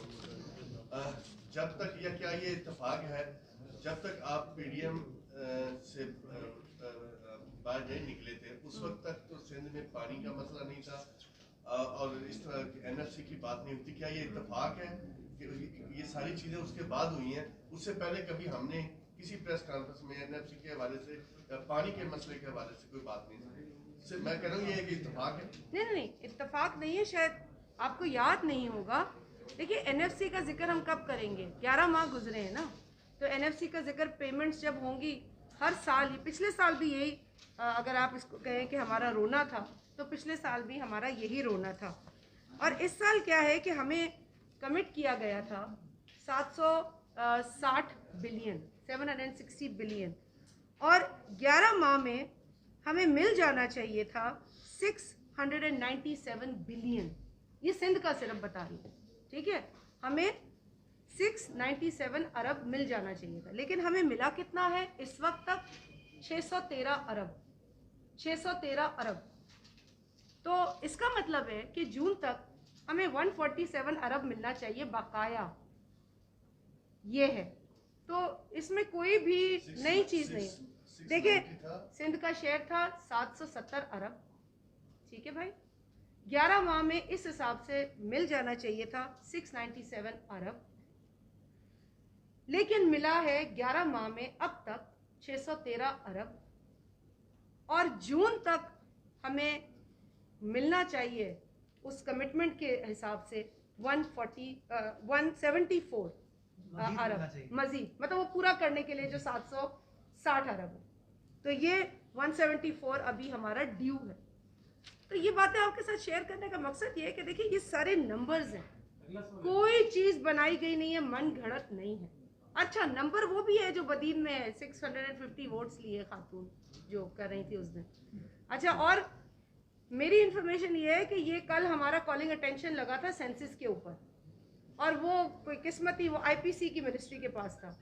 जब तक या क्या ये इत्तेफाक है जब तक आप पीडीएम से बाहर नहीं निकले थे उस वक्त तक तो सिंध में पानी का मसला नहीं था और इस तरह एनएफसी की बात नहीं होती, क्या ये इत्तेफाक है कि ये सारी चीजें उसके बाद हुई हैं? उससे पहले कभी हमने किसी प्रेस कॉन्फ्रेंस में एनएफसी के हवाले से पानी के मसले के हवाले से कोई बात नहीं। मैं कह रहा हूँ ये एक इत्तेफाक है। नहीं, इत्तेफाक नहीं है, शायद आपको याद नहीं होगा। देखिए एनएफसी का जिक्र हम कब करेंगे, 11 माह गुजरे हैं ना, तो एनएफसी का जिक्र पेमेंट्स जब होंगी हर साल, पिछले साल भी यही, अगर आप इसको कहें कि हमारा रोना था तो पिछले साल भी हमारा यही रोना था। और इस साल क्या है कि हमें कमिट किया गया था 760 बिलियन, 760 बिलियन, और 11 माह में हमें मिल जाना चाहिए था 697 बिलियन। ये सिंध का सिर्फ बता रही हूँ, ठीक है, हमें 697 अरब मिल जाना चाहिए था, लेकिन हमें मिला कितना है इस वक्त तक? 613 अरब, 613 अरब। तो इसका मतलब है कि जून तक हमें 147 अरब मिलना चाहिए बकाया, ये है। तो इसमें कोई भी नई चीज़ नहीं। देखिए सिंध का शेयर था 770 अरब, ठीक है भाई, 11 माह में इस हिसाब से मिल जाना चाहिए था 697 अरब, लेकिन मिला है 11 माह में अब तक 613 अरब, और जून तक हमें मिलना चाहिए उस कमिटमेंट के हिसाब से 174 अरब मजीद, मतलब वो पूरा करने के लिए जो 760 अरब है, तो ये 174 अभी हमारा ड्यू है। तो ये बातें आपके साथ शेयर करने का मकसद ये है कि देखिए ये सारे नंबर्स हैं, कोई चीज़ बनाई गई नहीं है, मन घड़त नहीं है। अच्छा नंबर वो भी है जो बदीन में है, 650 वोट्स लिए खातून जो कर रही थी उस दिन। अच्छा, और मेरी इन्फॉर्मेशन ये है कि ये कल हमारा कॉलिंग अटेंशन लगा था सेंसस के ऊपर, और वो कोई किस्मती वो आईपीसी की मिनिस्ट्री के पास था।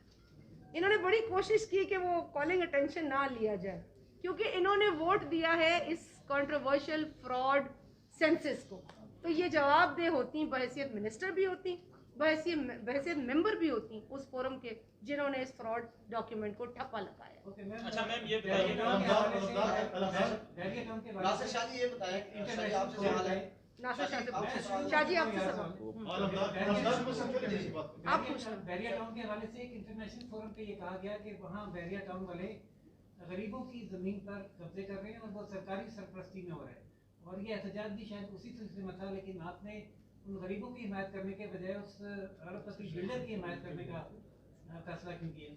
इन्होंने बड़ी कोशिश की कि वो कॉलिंग अटेंशन ना लिया जाए, क्योंकि इन्होंने वोट दिया है इस कंट्रोवर्शियल फ्रॉड सेंसस को। तो ये जवाबदेह होती, बहैसियत मिनिस्टर भी होती, बहैसियत मेंबर भी होती उस फोरम के जिन्होंने इस फ्रॉड डॉक्यूमेंट को ठप्पा लगाया। अच्छा मैम, ये बताइए नासिर शाह जी, ये बताएं नासिर शाह जी आपसे सवाल आप पूछना। बैरिया टाउन के हवाले से एक इंटरनेशनल फोरम पे ये कहा गया कि वहाँ बैरिया टाउन वाले गरीबों की जमीन पर कब्जे कर रहे हैं और वो सरकारी सरपरस्ती में हो रहा है, और ये एहतजाज भी शायद उसी सिलसिले में था, लेकिन आपने उन गरीबों की हिमायत करने के बजाय उस अरबपति बिल्डर की हिमायत करने का फैसला क्यों किया?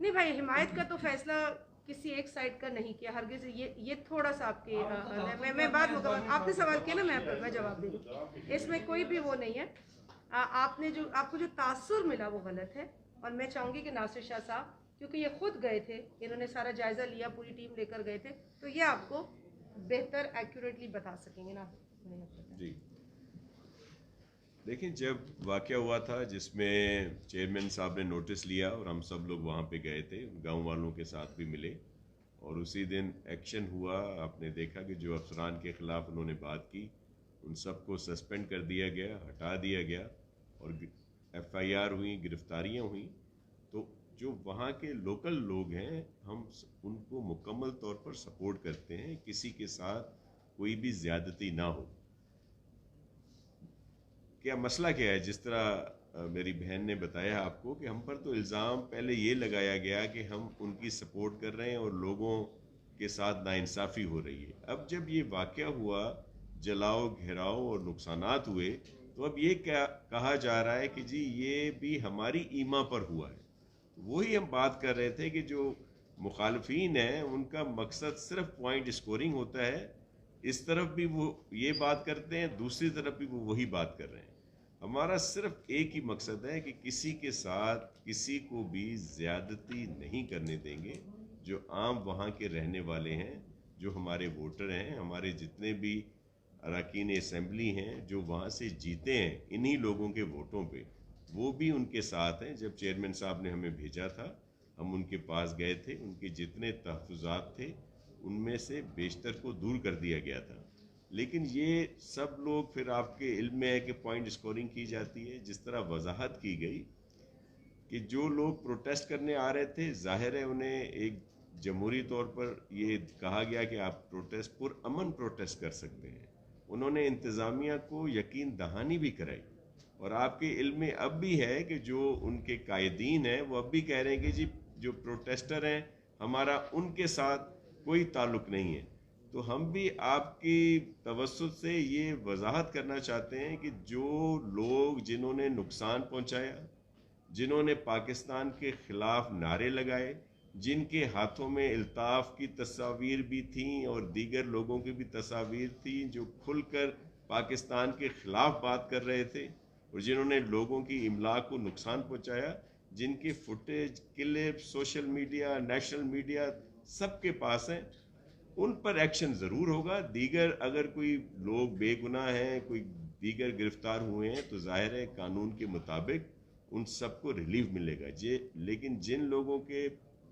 नहीं भाई, हिमायत का तो फैसला किसी एक साइड का नहीं किया हरगिज। ये थोड़ा सा आपके मैं बात आपने सवाल किया ना, मैं जवाब दे दूँ, इसमें कोई भी वो नहीं है। आपको जो तासुर मिला वो गलत है, और मैं चाहूँगी कि नासिर शाह साहब, क्योंकि ये खुद गए थे, इन्होंने सारा जायज़ा लिया, पूरी टीम लेकर गए थे, तो ये आपको बेहतर एक्यूरेटली बता सकेंगे ना जी। देखिए, जब वाक़या हुआ था जिसमें चेयरमैन साहब ने नोटिस लिया और हम सब लोग वहाँ पे गए थे, गांव वालों के साथ भी मिले, और उसी दिन एक्शन हुआ। आपने देखा कि जो अफसरान के ख़िलाफ़ उन्होंने बात की उन सबको सस्पेंड कर दिया गया, हटा दिया गया, और FIR हुई, गिरफ्तारियाँ हुई। तो जो वहाँ के लोकल लोग हैं, हम उनको मुकम्मल तौर पर सपोर्ट करते हैं, किसी के साथ कोई भी ज़्यादती ना हो। क्या मसला क्या है, जिस तरह मेरी बहन ने बताया आपको कि हम पर तो इल्ज़ाम पहले ये लगाया गया कि हम उनकी सपोर्ट कर रहे हैं और लोगों के साथ नाइंसाफ़ी हो रही है। अब जब ये वाक़या हुआ, जलाओ, घेराव और नुकसानात हुए, तो अब ये क्या कहा जा रहा है कि जी ये भी हमारी ईमा पर हुआ है। वही हम बात कर रहे थे कि जो मुखालफीन हैं उनका मकसद सिर्फ पॉइंट स्कोरिंग होता है। इस तरफ भी वो ये बात करते हैं, दूसरी तरफ भी वो वही बात कर रहे हैं। हमारा सिर्फ एक ही मकसद है कि किसी के साथ किसी को भी ज़्यादती नहीं करने देंगे। जो आम वहाँ के रहने वाले हैं जो हमारे वोटर हैं, हमारे जितने भी अरकान असम्बली हैं जो वहाँ से जीते हैं इन्हीं लोगों के वोटों पे, वो भी उनके साथ हैं। जब चेयरमैन साहब ने हमें भेजा था, हम उनके पास गए थे, उनके जितने तहफ़्फ़ुज़ात थे उनमें से बेशतर को दूर कर दिया गया था। लेकिन ये सब लोग फिर आपके इल्म में है कि पॉइंट स्कोरिंग की जाती है। जिस तरह वजाहत की गई कि जो लोग प्रोटेस्ट करने आ रहे थे, जाहिर है उन्हें एक जमहूरी तौर पर ये कहा गया कि आप प्रोटेस्ट पुरअमन प्रोटेस्ट कर सकते हैं। उन्होंने इंतज़ामिया को यकीन दहानी भी कराई, और आपके इल्म में अब भी है कि जो उनके कायदीन हैं वो अब भी कह रहे हैं कि जी जो प्रोटेस्टर हैं हमारा उनके साथ कोई ताल्लुक़ नहीं है। तो हम भी आपकी तवस्सुत से ये वजाहत करना चाहते हैं कि जो लोग जिन्होंने नुकसान पहुंचाया, जिन्होंने पाकिस्तान के ख़िलाफ़ नारे लगाए, जिनके हाथों में इल्ताफ़ की तस्वीर भी थीं और दीगर लोगों की भी तस्वीर थी जो खुलकर पाकिस्तान के ख़िलाफ़ बात कर रहे थे, और जिन्होंने लोगों की इमला को नुकसान पहुंचाया, जिनके footage, clip social media, national media सबके पास हैं, उन पर एक्शन ज़रूर होगा। दीगर अगर कोई लोग बेगुनाह हैं, कोई दीगर गिरफ्तार हुए हैं, तो ज़ाहिर है कानून के मुताबिक उन सबको रिलीफ मिलेगा। लेकिन जिन लोगों के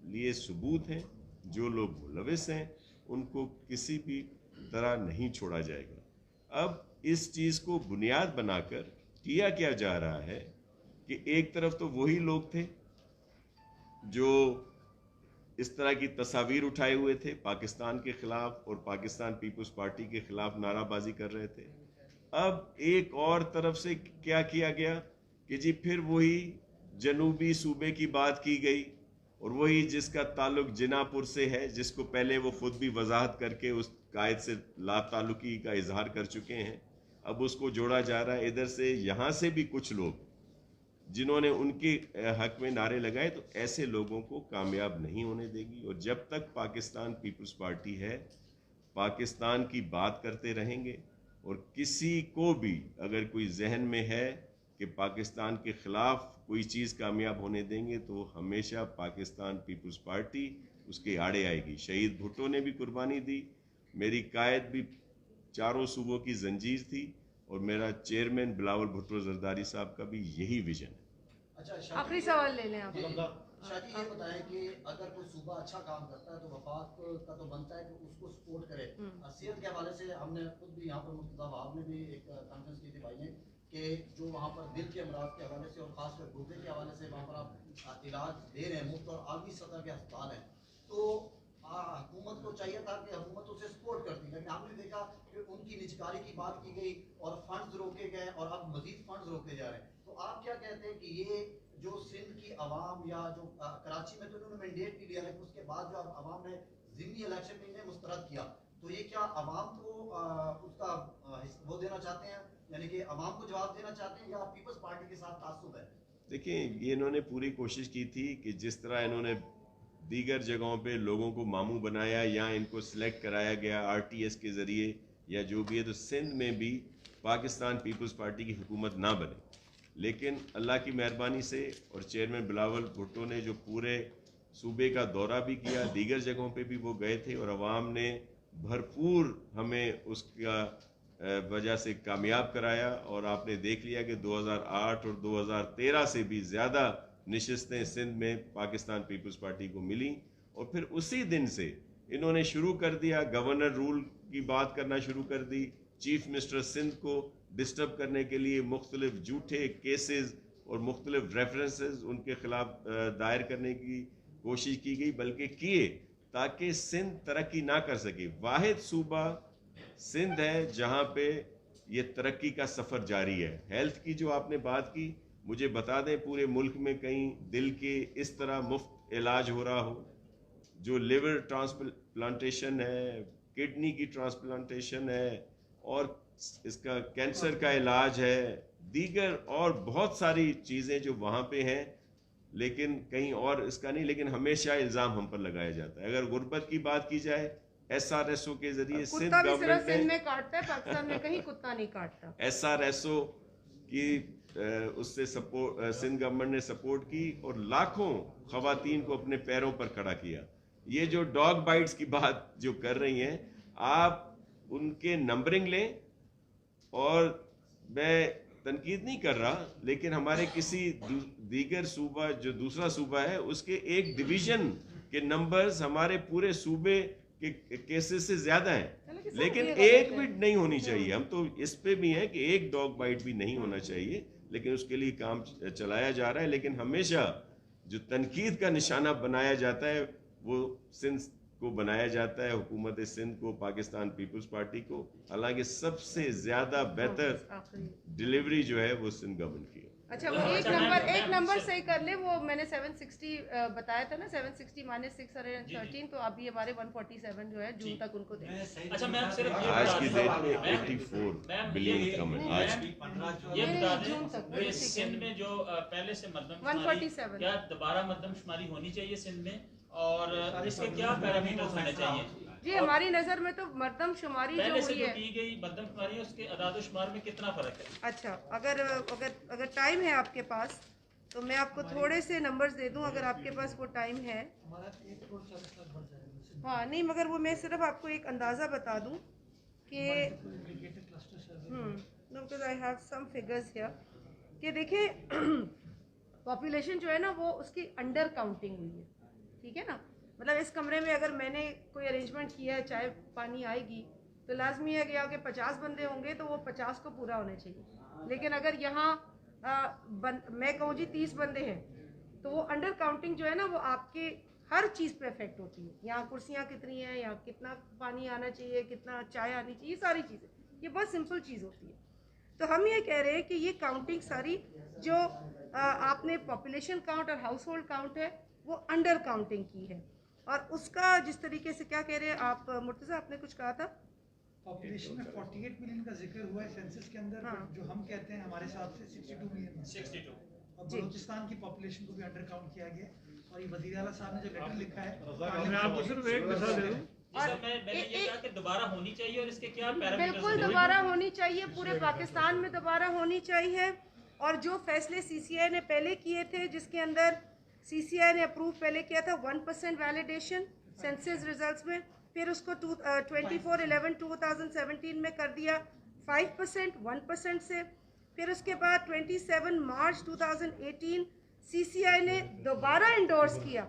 लिए सबूत हैं, जो लोग मुलविस हैं, उनको किसी भी तरह नहीं छोड़ा जाएगा। अब इस चीज़ को बुनियाद बनाकर किया क्या जा रहा है कि एक तरफ तो वही लोग थे जो इस तरह की तस्वीर उठाए हुए थे पाकिस्तान के ख़िलाफ़ और पाकिस्तान पीपल्स पार्टी के ख़िलाफ़ नाराबाजी कर रहे थे। अब एक और तरफ से क्या किया गया कि जी फिर वही जनूबी सूबे की बात की गई, और वही जिसका ताल्लुक जिनापुर से है, जिसको पहले वो खुद भी वजाहत करके उस कायद से ला ताल्लुकी का इजहार कर चुके हैं, अब उसको जोड़ा जा रहा है। इधर से यहाँ से भी कुछ लोग जिन्होंने उनके हक में नारे लगाए, तो ऐसे लोगों को कामयाब नहीं होने देगी। और जब तक पाकिस्तान पीपल्स पार्टी है, पाकिस्तान की बात करते रहेंगे, और किसी को भी अगर कोई जहन में है कि पाकिस्तान के ख़िलाफ़ कोई चीज़ कामयाब होने देंगे, तो हमेशा पाकिस्तान पीपल्स पार्टी उसके आड़े आएगी। शहीद भुट्टो ने भी कुर्बानी दी, मेरी कायद भी चारों सूबों की जंजीर थी, और मेरा चेयरमैन बिलावल भुट्टो जरदारी साहब का भी यही विजन है। अच्छा, आखिरी सवाल ले लें आप। शादी ये बताएं कि अगर कोई सूबा अच्छा काम करता है तो वफाक का तो बनता है कि उसको सपोर्ट करे। सेहत के हवाले से हमने खुद भी यहाँ पर मुफ्तदा वहाब ने भी एक कॉन्फ्रेंस की थी भाई ने कि जो वहाँ पर दिल के अमराज के हवाले से और खासकर गुर्दे के हवाले से वहाँ पर आप इलाज दे रहे हैं मुफ्त और आलमी सतह के अस्पताल हैं, तो हुकूमत को चाहिए था कि हुकूमत उसे सपोर्ट करती। लेकिन हमने देखा कि उनकी निजकारी की बात की गई और फंड्स रोके गए, और अब मजीद फंड्स रोके जा रहे हैं। तो आप क्या कहते हैं कि ये जो सिंध की आवाम या जो कराची में तो उन्होंने मैंडेट भी लिया, लेकिन उसके बाद जो आवाम ने ज़िमनी इलेक्शन में इन्हें मुस्तरद किया, तो ये क्या आवाम को उसका वो देना चाहते हैं, यानी कि आवाम को जवाब देना चाहते हैं, या पीपल्स पार्टी के साथ तासुब है? देखिए, ये इन्होंने पूरी कोशिश की थी कि जिस तरह इन्होंने दीगर जगहों पे लोगों को मामू बनाया या इनको सिलेक्ट कराया गया आरटीएस के ज़रिए या जो भी है, तो सिंध में भी पाकिस्तान पीपल्स पार्टी की हुकूमत ना बने। लेकिन अल्लाह की मेहरबानी से और चेयरमैन बिलावल भुट्टो ने जो पूरे सूबे का दौरा भी किया, दीगर जगहों पे भी वो गए थे, और अवाम ने भरपूर हमें उसका वजह से कामयाब कराया। और आपने देख लिया कि 2008 और 2013 से भी ज़्यादा नशिस्तें सिंध में पाकिस्तान पीपल्स पार्टी को मिली। और फिर उसी दिन से इन्होंने शुरू कर दिया, गवर्नर रूल की बात करना शुरू कर दी, चीफ मिनिस्टर सिंध को डिस्टर्ब करने के लिए मुख्तलिफ झूठे केसेस और मुख्तलिफ रेफरेंसेस उनके खिलाफ दायर करने की कोशिश की गई, बल्कि किए ताकि सिंध तरक्की ना कर सके। वाहिद सूबा सिंध है जहाँ पे ये तरक्की का सफ़र जारी है। हेल्थ की जो आपने बात की, मुझे बता दें पूरे मुल्क में कहीं दिल के इस तरह मुफ्त इलाज हो रहा हो, जो लिवर ट्रांसप्लांटेशन है, किडनी की ट्रांसप्लांटेशन है, और इसका कैंसर का इलाज है, दीगर और बहुत सारी चीज़ें जो वहाँ पे हैं, लेकिन कहीं और इसका नहीं। लेकिन हमेशा इल्ज़ाम हम पर लगाया जाता है। अगर गुर्बत की बात की जाए, SRSO के जरिए सिंध गवर्नमेंट सिंध में काटता है, पाकिस्तान में कहीं कुत्ता नहीं काटता। SRSO की उससे सपोर्ट सिंध गवर्नमेंट ने सपोर्ट की और लाखों खवातीन को अपने पैरों पर खड़ा किया। ये जो डॉग बाइट्स की बात जो कर रही हैं, आप उनके नंबरिंग लें, और मैं तनकीद नहीं कर रहा, लेकिन हमारे किसी दीगर सूबा जो दूसरा सूबा है उसके एक डिवीजन के नंबर्स हमारे पूरे सूबे के केसेस से ज़्यादा हैं, लेकिन एक भी नहीं होनी चाहिए। हम तो इस पे भी हैं कि एक डॉग बाइट भी नहीं होना चाहिए, लेकिन उसके लिए काम चलाया जा रहा है। लेकिन हमेशा जो तनकीद का निशाना बनाया जाता है वो सिंध को बनाया जाता है, हुकूमत सिंध को, पाकिस्तान पीपल्स पार्टी को। हालांकि सबसे ज़्यादा बेहतर डिलीवरी जो है वो सिंध गवर्नमेंट की है। अच्छा, वो एक नंबर सही कर ले। वो मैंने 760 बताया था ना, 760 माइनस 613, तो अभी हमारे 147 जो है जून तक उनको दे। अच्छा, मैं सिर्फ आज की डेट में 84 बिलियन कम है आज। ये बता जून तक दें कि सिंध में जो पहले से मरदमशुमारी 147 क्या दोबारा मरदमशुमारी होनी चाहिए सिंध में, और इसके क्या पैरामीटर्स होने चाहिए? जी, हमारी नज़र में तो मरदमशुमारी जो पहले से हुई जो है, की गई मरदमशुमारी है उसके अदाद-ओ-शुमार में कितना फर्क है? अच्छा, अगर टाइम है आपके पास तो मैं आपको थोड़े से नंबर्स दे दूं, अगर आपके पास वो टाइम है। हाँ नहीं, मगर वो मैं सिर्फ आपको एक अंदाज़ा बता दूं कि because I have some figures here कि देखिए पॉपुलेशन जो है ना वो उसकी अंडर काउंटिंग हुई है, ठीक है ना। मतलब इस कमरे में अगर मैंने कोई अरेंजमेंट किया है, चाय पानी आएगी, तो लाजमी है कि यहाँ के 50 बंदे होंगे तो वो 50 को पूरा होने चाहिए। लेकिन अगर यहाँ मैं कहूँ जी 30 बंदे हैं, तो वो अंडर काउंटिंग जो है ना वो आपके हर चीज़ पे इफेक्ट होती है। यहाँ कुर्सियाँ कितनी हैं, यहाँ कितना पानी आना चाहिए, कितना चाय आनी चाहिए, सारी चीज़ें, ये बहुत सिंपल चीज़ होती है। तो हम ये कह रहे हैं कि ये काउंटिंग सारी जो आपने पॉपुलेशन काउंट और हाउस होल्ड काउंट है वो अंडर काउंटिंग की है। और उसका जिस तरीके से, क्या कह रहे हैं आप मुर्तज़ा, आपने कुछ कहा था? पॉपुलेशन में 48 मिलियन का जिक्र हुआ है सेंसस के अंदर। हाँ। जो हम कहते हैं हमारे हिसाब से 62 मिलियन 62। और बलूचिस्तान की पॉपुलेशन को भी अंडर काउंट किया गया। और ये वज़ीर आला साहब ने जो लेटर लिखा है, मैं आपको सिर्फ एक मिसाल दे दूं। मैंने ये कहा कि दोबारा होनी चाहिए, और इसके क्या पैरामीटर्स? बिल्कुल दोबारा होनी चाहिए, पूरे पाकिस्तान में दोबारा होनी चाहिए। और जो फैसले सीसीआई ने पहले किए थे, जिसके अंदर सीसीआई ने अप्रूव पहले किया था 1% वैलिडेशन सेंसस रिजल्ट्स में, फिर उसको 24/11/2017 में कर दिया 5%, 1% से। फिर उसके बाद 27 मार्च 2018 सीसीआई ने दोबारा इंडोर्स किया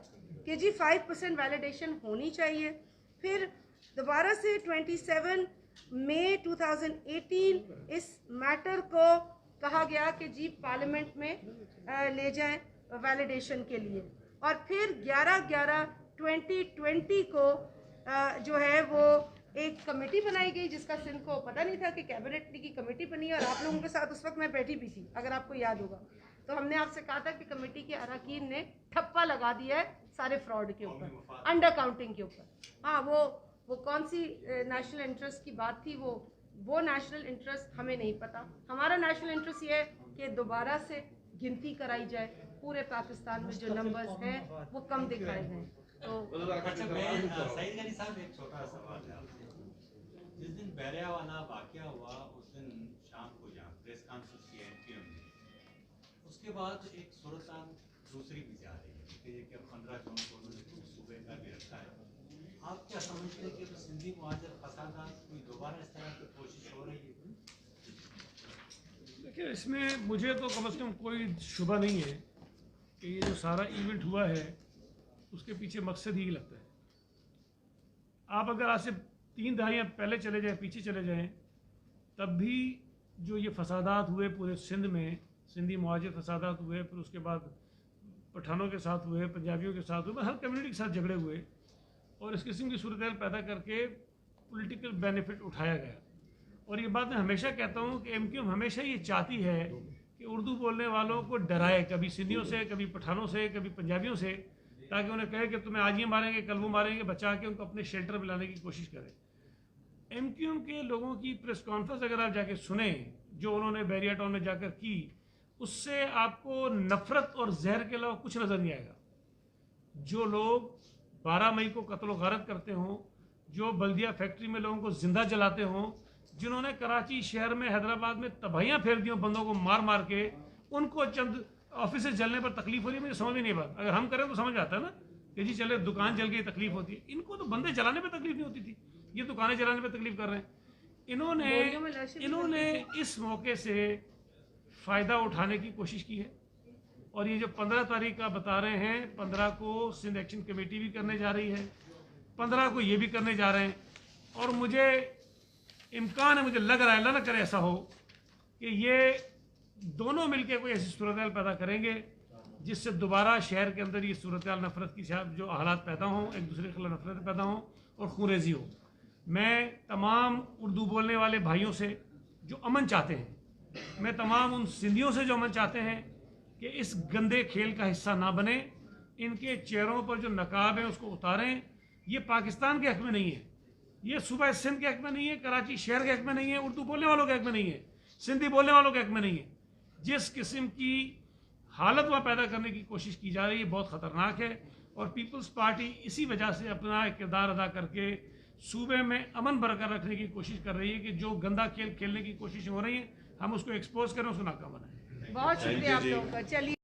कि जी 5% वैलिडेशन होनी चाहिए। फिर दोबारा से 27 मई 2018 इस मैटर को कहा गया कि जी पार्लियामेंट में ले जाएं वैलिडेशन के लिए। और फिर 11/11/2020 को जो है वो एक कमेटी बनाई गई, जिसका सिंध को पता नहीं था कि कैबिनेट की कमेटी बनी है। और आप लोगों के साथ उस वक्त मैं बैठी भी थी, अगर आपको याद होगा। तो हमने आपसे कहा था कि कमेटी के अरकान ने ठप्पा लगा दिया है सारे फ्रॉड के ऊपर, अंडर काउंटिंग के ऊपर। हाँ, वो कौन सी नेशनल इंटरेस्ट की बात थी, वो नेशनल इंटरेस्ट हमें नहीं पता। हमारा नेशनल इंटरेस्ट ये है कि दोबारा से गिनती कराई जाए, पूरे पाकिस्तान में जो नंबर्स हैं वो कम दिखाए गए। तो अच्छा, मैं सईद गनी साहब एक छोटा सवाल है आपसे। जिस दिन बैरियावाला वाकया हुआ उस दिन शाम को यहाँ प्रेस कॉन्फ्रेंस की एमपीएम ने, उसके बाद एक सूरत दूसरी भी जा रही है कि 15 जून को उन्होंने सूबे का भी रखा है। आप क्या समझते हैं कि सिंधी मुआजर फसादात कोई दोबारा इस तरह की कोशिश हो रही है? देखिए, इसमें मुझे तो कम से कम कोई शुबा नहीं है कि ये जो सारा इवेंट हुआ है उसके पीछे मकसद ही लगता है। आप अगर आज से 3 दहाइयाँ पहले चले जाएं, पीछे चले जाएं, तब भी जो ये फसादात हुए पूरे सिंध में, सिंधी मुहाजिर फसादात हुए, फिर उसके बाद पठानों के साथ हुए, पंजाबियों के साथ हुए, हर कम्युनिटी के साथ झगड़े हुए, और इस किस्म की सूरत पैदा करके पॉलिटिकल बेनिफिट उठाया गया। और ये बात मैं हमेशा कहता हूँ कि एमक्यूएम हमेशा ये चाहती है कि उर्दू बोलने वालों को डराए, कभी सिंधियों से, कभी पठानों से, कभी पंजाबियों से, ताकि उन्हें कहे कि तुम्हें आज ये मारेंगे, कल वो मारेंगे, बचा के उनको अपने शेल्टर में लाने की कोशिश करें। एमक्यूएम के लोगों की प्रेस कॉन्फ्रेंस अगर आप जाके सुने, जो उन्होंने बैरिया टाउन में जाकर की, उससे आपको नफरत और जहर के अलावा कुछ नज़र नहीं आएगा। जो लोग 12 मई को कत्ल गारत करते हों, जो बल्दिया फैक्ट्री में लोगों को जिंदा जलाते हों, जिन्होंने कराची शहर में, हैदराबाद में तबाहियाँ फेर दी बंदों को मार मार के, उनको चंद ऑफिस जलने पर तकलीफ हो रही है, मुझे समझ में नहीं बात। अगर हम करें तो समझ आता है ना, कि जी चले दुकान चल गई तकलीफ होती है, इनको तो बंदे चलाने पे तकलीफ नहीं होती थी, ये दुकानें चलाने पे तकलीफ कर रहे हैं। इन्होंने इस मौके से फ़ायदा उठाने की कोशिश की है और ये जो 15 तारीख का बता रहे हैं, 15 को सिंध एक्शन कमेटी भी करने जा रही है, 15 को ये भी करने जा रहे हैं। और मुझे इम्कान है, मुझे लग रहा है, अल्लाह ना करे ऐसा हो कि ये दोनों मिलकर कोई ऐसी सूरत हाल पैदा करेंगे जिससे दोबारा शहर के अंदर ये सूरत हाल नफरत की जो हालात पैदा हों, एक दूसरे के खिलाफ नफरत पैदा हों और खूनरेजी हो। मैं तमाम उर्दू बोलने वाले भाइयों से जो अमन चाहते हैं, मैं तमाम उन सिंधियों से जो अमन चाहते हैं कि इस गंदे खेल का हिस्सा ना बने, इनके चेहरों पर जो नकाब है उसको उतारें। ये पाकिस्तान के हक में नहीं है, ये सूबा सिंध के हक में नहीं है, कराची शहर के हक में नहीं है, उर्दू बोलने वालों के हक में नहीं है, सिंधी बोलने वालों के हक में नहीं है। जिस किस्म की हालत वहाँ पैदा करने की कोशिश की जा रही है बहुत ख़तरनाक है। और पीपल्स पार्टी इसी वजह से अपना एक किरदार अदा करके सूबे में अमन बरकरार रखने की कोशिश कर रही है कि जो गंदा खेल खेलने की कोशिश हो रही है हम उसको एक्सपोज करें, उसको नाकाम बनाएं। बहुत शुक्रिया आप लोगों का। चलिए।